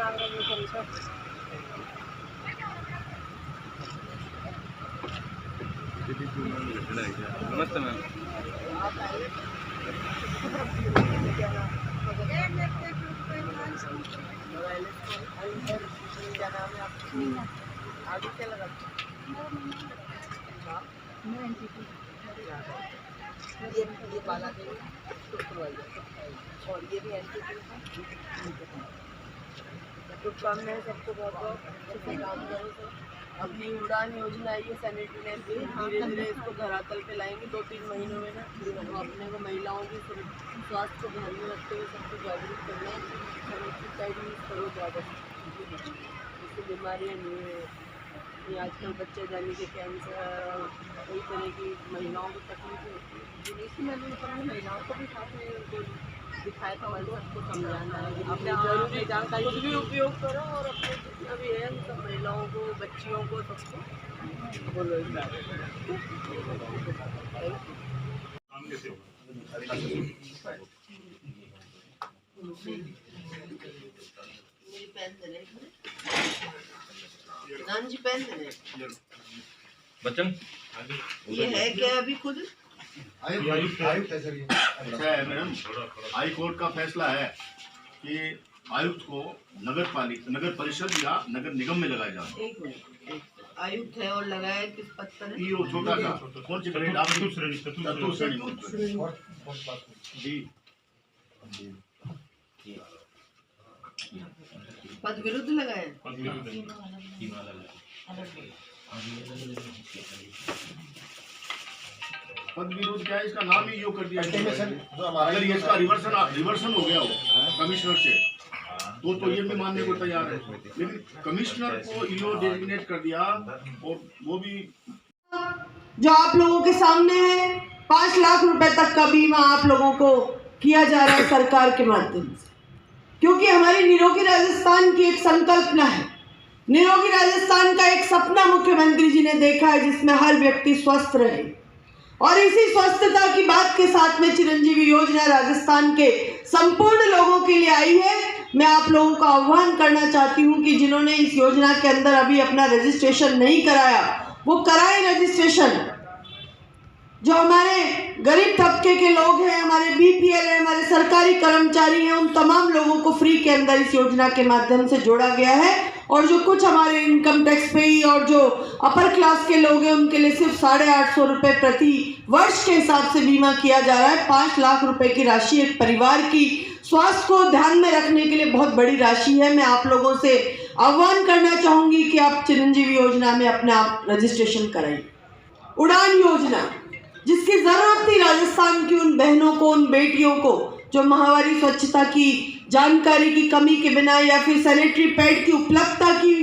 नमस्ते मैम। क्या नाम है आपका? आगे क्या लगा? ये बालादेवी और ये भी एनटीपी शुभकामनाएं सबको बहुत बहुत काम करो। अपनी उड़ान योजना आई है सैनिटरी नैपकिन, धीरे धीरे इसको धरातल पे लाएंगे 2-3 महीनों में ना। तो अपने को महिलाओं की स्वास्थ्य को ध्यान में रखते हुए सबको जागरूक करना है। सैनिटरी पैड यूज़ करो ज़्यादा, इससे बीमारियाँ नहीं है। ये आजकल बच्चे जाने के कैंसर कई तरह की महिलाओं को तकलीफ होती है। इसी मैंने अपनी महिलाओं को भी साथ में दिखाया था, मैं सबको समझाना है अपने जरूरी जानकारी कुछ भी उपयोग करो और अपने जितना भी है सब महिलाओं को, बच्चियों को, सबको बोलो। मेरी पेन देने प्रधान जी, पेन देने बच्चन ये है क्या अभी खुद आयुक्त है सर। ये अच्छा है मैडम, हाई कोर्ट का फैसला है कि आयुक्त को नगर परिषद या नगर निगम में लगाया जाए। एक मिनट, आयुक्त है और लगाया किस पद पर है? वो छोटा सा कौन सी ग्रेड? आप चतुर्थ श्रेणी जी। पद विरुद्ध लगाया। पद विरोध क्या है, इसका नाम ही यो कर दिया। जो हमारा अगर ये इसका रिवर्सन हो गया हो कमिश्नर से तो ये भी मानने को तैयार है, लेकिन कमिश्नर को ईओ डेजिग्नेट कर दिया और वो भी जो आप लोगों के सामने है 5 लाख रुपए तक का बीमा आप लोगों को किया जा रहा है सरकार के माध्यम से, क्योंकि हमारी निरोगी राजस्थान की एक संकल्पना है। निरोगी राजस्थान का एक सपना मुख्यमंत्री जी ने देखा है जिसमें हर व्यक्ति स्वस्थ रहे, और इसी स्वस्थता की बात के साथ में चिरंजीवी योजना राजस्थान के संपूर्ण लोगों के लिए आई है। मैं आप लोगों का आह्वान करना चाहती हूं कि जिन्होंने इस योजना के अंदर अभी अपना रजिस्ट्रेशन नहीं कराया वो कराएं रजिस्ट्रेशन। जो हमारे गरीब तबके के लोग हैं, हमारे बीपीएल है, हमारे सरकारी कर्मचारी हैं, उन तमाम लोगों को फ्री के अंदर इस योजना के माध्यम से जोड़ा गया है। और जो कुछ हमारे इनकम टैक्स पेई और जो अपर क्लास के लोग हैं उनके लिए सिर्फ 850 रुपये प्रति वर्ष के हिसाब से बीमा किया जा रहा है। 5 लाख रुपए की राशि एक परिवार की स्वास्थ्य को ध्यान में रखने के लिए बहुत बड़ी राशि है। मैं आप लोगों से आह्वान करना चाहूँगी कि आप चिरंजीवी योजना में अपने आप रजिस्ट्रेशन कराइए। उड़ान योजना जिसकी ज़रूरत थी राजस्थान की उन बहनों को, उन बेटियों को जो माहवारी स्वच्छता की जानकारी की कमी के बिना या फिर सैनिटरी पैड की उपलब्धता की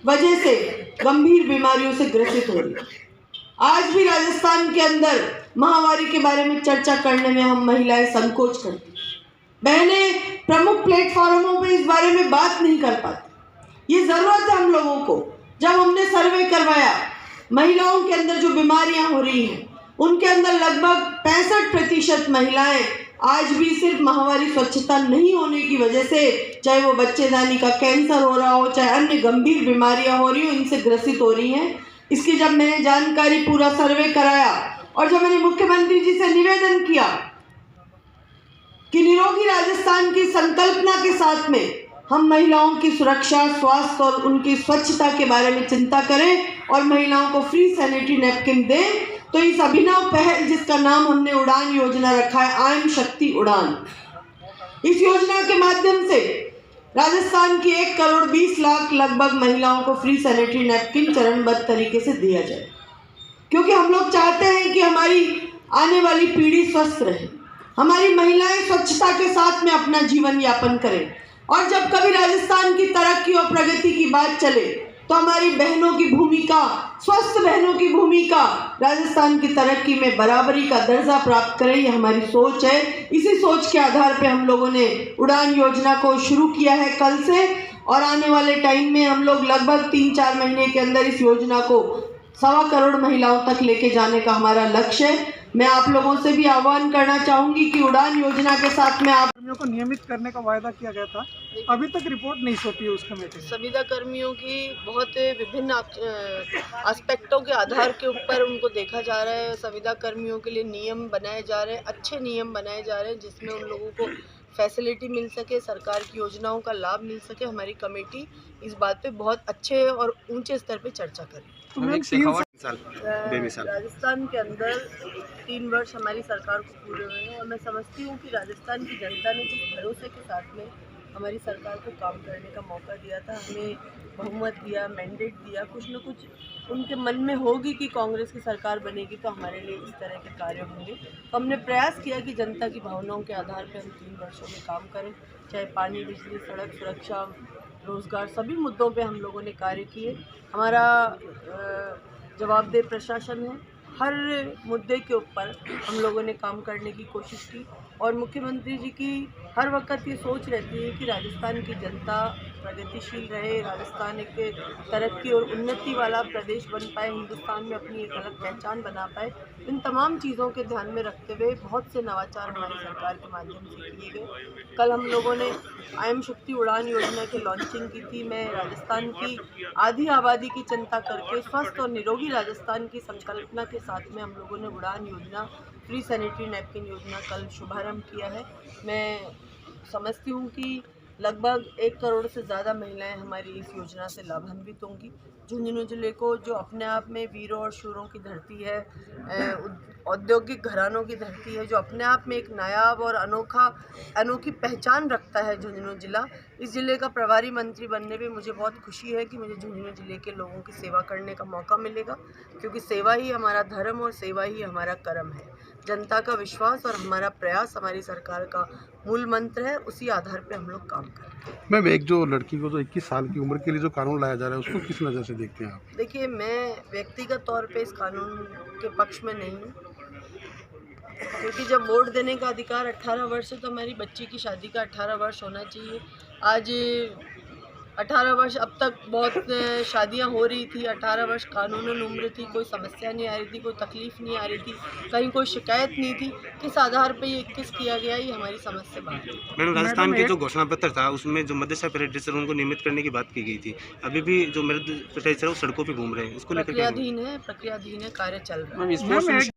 वजह से गंभीर बीमारियों से ग्रसित हो रही। आज भी राजस्थान के अंदर माहवारी के बारे में चर्चा करने में हम महिलाएं संकोच करती, बहनें प्रमुख प्लेटफॉर्मों पर इस बारे में बात नहीं कर पाती। ये ज़रूरत है हम लोगों को। जब हमने सर्वे करवाया महिलाओं के अंदर जो बीमारियां हो रही हैं उनके अंदर लगभग 65% महिलाएं आज भी सिर्फ माहवारी स्वच्छता नहीं होने की वजह से, चाहे वो बच्चेदानी का कैंसर हो रहा हो, चाहे अन्य गंभीर बीमारियां हो रही हो, इनसे ग्रसित हो रही हैं। इसकी जब मैंने जानकारी पूरा सर्वे कराया और जब मैंने मुख्यमंत्री जी से निवेदन किया कि निरोगी राजस्थान की संकल्पना के साथ में हम महिलाओं की सुरक्षा, स्वास्थ्य और उनकी स्वच्छता के बारे में चिंता करें और महिलाओं को फ्री सैनिटरी नैपकिन दें, तो इस अभिनव पहल जिसका नाम हमने उड़ान योजना रखा है, आयम शक्ति उड़ान, इस योजना के माध्यम से राजस्थान की 1 करोड़ 20 लाख लगभग महिलाओं को फ्री सैनिटरी नैपकिन चरणबद्ध तरीके से दिया जाए। क्योंकि हम लोग चाहते हैं कि हमारी आने वाली पीढ़ी स्वस्थ रहे, हमारी महिलाएं स्वच्छता के साथ में अपना जीवन यापन करें, और जब कभी राजस्थान की तरक्की और प्रगति की बात चले तो हमारी बहनों की भूमिका, स्वस्थ बहनों की भूमिका राजस्थान की तरक्की में बराबरी का दर्जा प्राप्त करे, ये हमारी सोच है। इसी सोच के आधार पे हम लोगों ने उड़ान योजना को शुरू किया है कल से, और आने वाले टाइम में हम लोग लगभग 3-4 महीने के अंदर इस योजना को 1.25 करोड़ महिलाओं तक लेके जाने का हमारा लक्ष्य है। मैं आप लोगों से भी आह्वान करना चाहूंगी कि उड़ान योजना के साथ में आप कर्मियों को नियमित करने का वायदा किया गया था, अभी तक रिपोर्ट नहीं सौंपी है उस कमेटी ने। संविदा कर्मियों की बहुत विभिन्न एस्पेक्टों के आधार के ऊपर उनको देखा जा रहा है। संविदा कर्मियों के लिए नियम बनाए जा रहे हैं, अच्छे नियम बनाए जा रहे हैं जिसमें उन लोगों को फैसिलिटी मिल सके, सरकार की योजनाओं का लाभ मिल सके। हमारी कमेटी इस बात पे बहुत अच्छे और ऊंचे स्तर पे चर्चा करें। तो मैम 3 साल राजस्थान के अंदर 3 वर्ष हमारी सरकार को पूरे हुए हैं और मैं समझती हूँ कि राजस्थान की जनता ने जिस भरोसे के साथ में हमारी सरकार को काम करने का मौका दिया था, हमें बहुमत दिया, मैंडेट दिया, कुछ न कुछ उनके मन में होगी कि कांग्रेस की सरकार बनेगी तो हमारे लिए इस तरह के कार्य होंगे। तो हमने प्रयास किया कि जनता की भावनाओं के आधार पर हम 3 वर्षों में काम करें, चाहे पानी, बिजली, सड़क सुरक्षा, रोज़गार, सभी मुद्दों पे हम लोगों ने कार्य किए। हमारा जवाबदेह प्रशासन है, हर मुद्दे के ऊपर हम लोगों ने काम करने की कोशिश की और मुख्यमंत्री जी की हर वक्त ये सोच रहती है कि राजस्थान की जनता प्रगतिशील रहे, राजस्थान एक तरक्की और उन्नति वाला प्रदेश बन पाए, हिंदुस्तान में अपनी एक अलग पहचान बना पाए। इन तमाम चीज़ों के ध्यान में रखते हुए बहुत से नवाचार हमारी सरकार के माध्यम से किए गए। कल हम लोगों ने आयम शक्ति उड़ान योजना की लॉन्चिंग की थी। मैं राजस्थान की आधी आबादी की चिंता करके स्वस्थ और निरोगी राजस्थान की संकल्पना के साथ में हम लोगों ने उड़ान योजना, फ्री सैनिटरी नैपकिन योजना कल शुभारंभ किया है। मैं समझती हूँ कि लगभग 1 करोड़ से ज़्यादा महिलाएं हमारी इस योजना से लाभान्वित होंगी। झुंझुनू जिले को जो अपने आप में वीरों और शूरों की धरती है, औद्योगिक घरानों की धरती है, जो अपने आप में एक नायाब और अनोखी पहचान रखता है झुंझुनू जिला, इस ज़िले का प्रभारी मंत्री बनने पे मुझे बहुत खुशी है कि मुझे झुंझुनू जिले के लोगों की सेवा करने का मौका मिलेगा, क्योंकि सेवा ही हमारा धर्म और सेवा ही हमारा कर्म है। जनता का विश्वास और हमारा प्रयास हमारी सरकार का मूल मंत्र है, उसी आधार पे हम लोग काम करते हैं। मैम, एक जो लड़की को जो 21 साल की उम्र के लिए जो कानून लाया जा रहा है उसको किस नज़र से देखते हैं आप? देखिए, मैं व्यक्तिगत तौर पे इस कानून के पक्ष में नहीं हूँ, क्योंकि जब वोट देने का अधिकार 18 वर्ष है तो हमारी बच्ची की शादी का 18 वर्ष होना चाहिए। आज 18 वर्ष, अब तक बहुत शादियां हो रही थी, 18 वर्ष कानूनन उम्र थी, कोई समस्या नहीं आ रही थी, कोई तकलीफ़ नहीं आ रही थी, कहीं कोई शिकायत नहीं थी। किस आधार पे ये 21 किया गया, ये हमारी समझ से बाहर है। मैडम, राजस्थान के जो घोषणा पत्र था उसमें जो मदरसा प्रेडिटर उनको नियमित करने की बात की गई थी, अभी भी जो मेरे प्रेडिटर वो सड़कों पर घूम रहे हैं, उसको लेकर प्रक्रियाधीन है, कार्य चल रहा है।